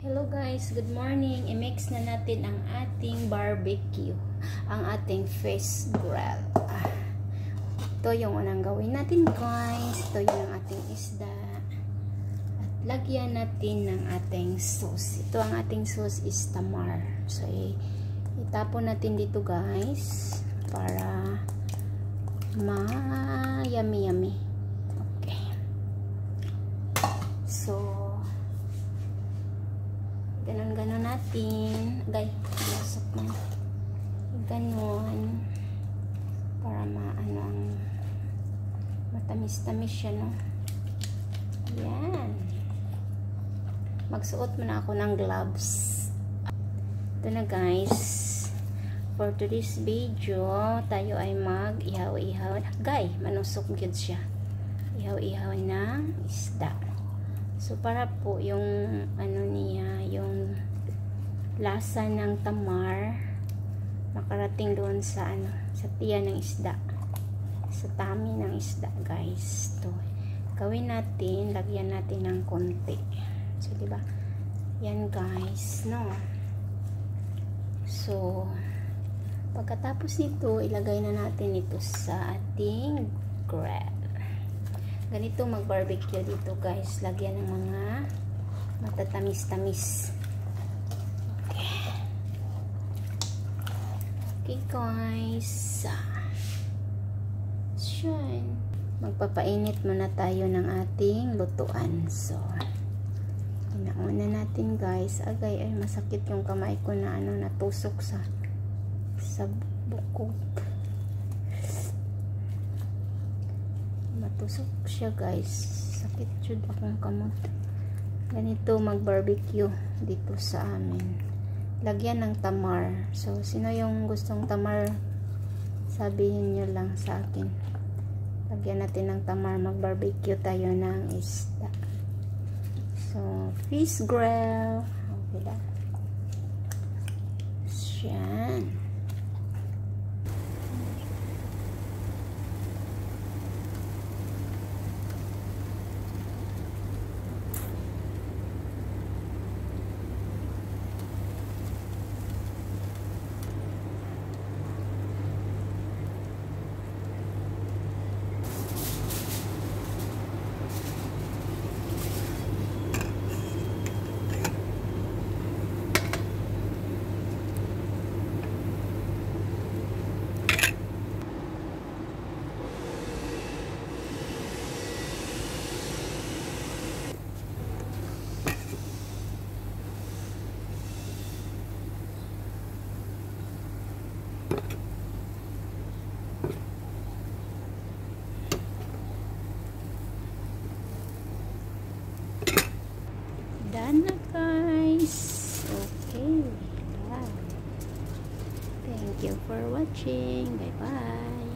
Hello guys, good morning. I-mix na natin ang ating barbecue, ang ating fish grill. Ito yung unang gawin natin guys. Ito yung ating isda. At lagyan natin ng ating sauce. Ito ang ating sauce is tamar. So itapon natin dito guys para ma-yummy. Okay. So ganon natin. Masok na. Ganon. Para maano ang matamis-tamis siya, no? Yan. Magsuot muna ako ng gloves. Ito na guys. For today's video, tayo ay mag-ihaw-ihaw. Manusok gyud siya. Ihaw-ihaw ng isda. So, para po yung ano niya, yung lasa ng tamar makarating doon sa ano, sa tiyan ng isda. Sa tummy ng isda, guys. To. Gawin natin, lagyan natin ng konti. So, di ba? Yan, guys, no? So, pagkatapos nito, ilagay na natin ito sa ating grill. Ganito mag-barbecue dito guys. Lagyan ng mga matatamis-tamis. Okay guys. Shine. Magpapainit muna tayo ng ating lutuan. So, inauna natin guys. Agay, ay masakit yung kamay ko na ano, natusok sa bukog. Matusok siya guys. Sakit jud akong kamot. Ganito mag-barbecue dito sa amin. Lagyan ng tamar. So, sino yung gustong tamar? Sabihin nyo lang sa akin. Lagyan natin ng tamar. Mag-barbecue tayo ng isda. So, fish grill. Okay ba? Yan. Done na guys. Okay. Bye. Thank you for watching. Bye bye.